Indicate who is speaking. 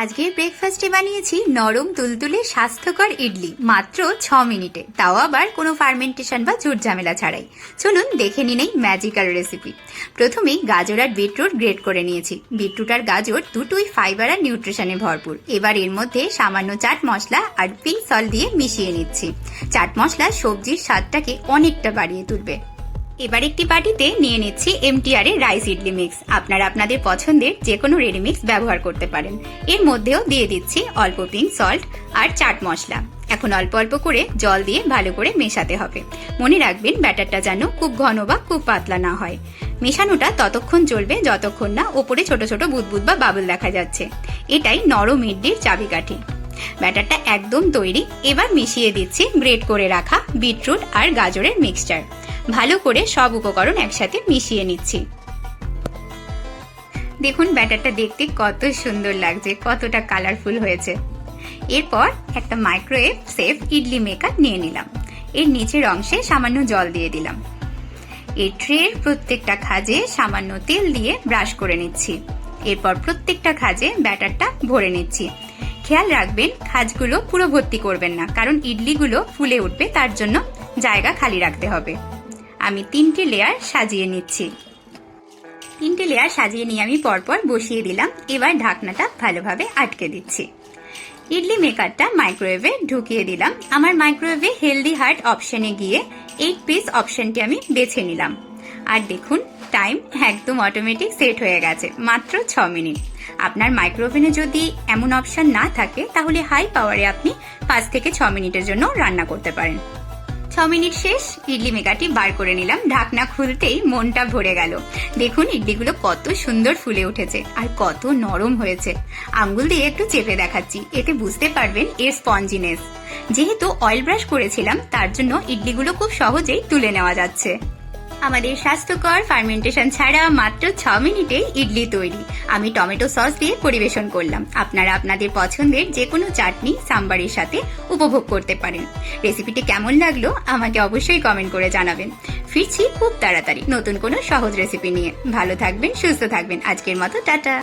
Speaker 1: আজকের ব্রেকফাস্টে বানিয়েছি নরম তুলতুলে স্বাস্থ্যকর ইডলি মাত্র 6 মিনিটে, তাও আবার কোনো ফার্মেন্টেশন বা ঝুট ঝামেলা ছাড়াই। চলুন দেখে নিন এই ম্যাজিক্যাল রেসিপি। প্রথমেই গাজর আর বিটরুট গ্রেট করে নিয়েছি। বিটরুট আর গাজর দুটোই ফাইবার আর নিউট্রিশনে ভরপুর। এবার এর মধ্যে সামান্য চাট মশলা আর পিঙ্ক সল্ট দিয়ে মিশিয়ে নিচ্ছি। চাট মশলা সবজির স্বাদটাকে অনেকটা বাড়িয়ে তুলবে। এবার একটি বাটিতে নিয়ে নিচ্ছি এমটিআর এর রাইস ইডলি মিক্স। আপনারা আপনাদের পছন্দের যে কোনো রেডি মিক্স ব্যবহার করতে পারেন। এর মধ্যেও দিয়ে দিচ্ছি অল্প পিঙ্ক সল্ট আর চাট মশলা। এখন অল্প অল্প করে জল দিয়ে ভালো করে মেশাতে হবে। মনে রাখবেন ব্যাটারটা যেন খুব ঘন বা খুব পাতলা না হয়। মেশানোটা ততক্ষণ চলবে যতক্ষণ না ওপরে ছোট ছোট বুদবুদ বা বাবল দেখা যাচ্ছে। এটাই নরম ইডলির চাবিকাঠি। ব্যাটারটা একদম তৈরি। এবার মিশিয়ে দিচ্ছি গ্রেট করে রাখা বিটরুট আর গাজরের মিক্সচার। ভালো করে সব উপকরণ একসাথে মিশিয়ে নিচ্ছি। দেখুন ব্যাটারটা দেখতে কত সুন্দর লাগছে, কতটা কালারফুল হয়েছে। এরপর একটা মাইক্রোওয়েভ সেফ ইডলি মেকার নিয়ে নিলাম। এর নিচের অংশে সামান্য জল দিয়ে দিলাম। এই ট্রের প্রত্যেকটা খাজে সামান্য তেল দিয়ে ব্রাশ করে নিচ্ছি। এরপর প্রত্যেকটা খাজে ব্যাটারটা ভরে নিচ্ছি। খেয়াল রাখবেন খাজগুলো পুরো ভর্তি করবেন না, কারণ ইডলিগুলো ফুলে উঠবে, তার জন্য জায়গা খালি রাখতে হবে। আমি 3টে লেয়ার সাজিয়ে নিচ্ছি। 3টে লেয়ার সাজিয়ে নিয়ে আমি পরপর বসিয়ে দিলাম। এবার ঢাকনাটা ভালোভাবে আটকে দিচ্ছি। ইডলি মেকারটা মাইক্রোওয়েভে ঢুকিয়ে দিলাম। আমার মাইক্রোওয়েভে হেলদি হার্ট অপশনে গিয়ে 8 পিস অপশনটি আমি বেছে নিলাম। আর দেখুন টাইম একদম অটোমেটিক সেট হয়ে গেছে, মাত্র 6 মিনিট। আপনার মাইক্রোওভেনে যদি এমন অপশন না থাকে তাহলে হাই পাওয়ারে আপনি 5 থেকে 6 মিনিটের জন্য রান্না করতে পারেন। 6 মিনিট শেষ, ইডলি মেকারটি বার করে নিলাম। ঢাকনা খুলতেই মনটা ভরে গেল। দেখুন ইডলিগুলো কত সুন্দর ফুলে উঠেছে আর কত নরম হয়েছে। আঙ্গুল দিয়ে একটু চেপে দেখাচ্ছি, এতে বুঝতে পারবেন এর স্পঞ্জিনেস। যেহেতু অয়েল ব্রাশ করেছিলাম তার জন্য ইডলিগুলো খুব সহজেই তুলে নেওয়া যাচ্ছে। আমাদের স্বাস্থ্যকর ফার্মেন্টেশন ছাড়া মাত্র 6 মিনিটেই ইডলি তৈরি। আমি টমেটো সস দিয়ে পরিবেশন করলাম। আপনারা আপনাদের পছন্দের যে কোনো চাটনি সাম্বারের সাথে উপভোগ করতে পারেন। রেসিপিটি কেমন লাগলো আমাকে অবশ্যই কমেন্ট করে জানাবেন। ফিরছি খুব তাড়াতাড়ি নতুন কোনো সহজ রেসিপি নিয়ে। ভালো থাকবেন, সুস্থ থাকবেন। আজকের মতো টাটা।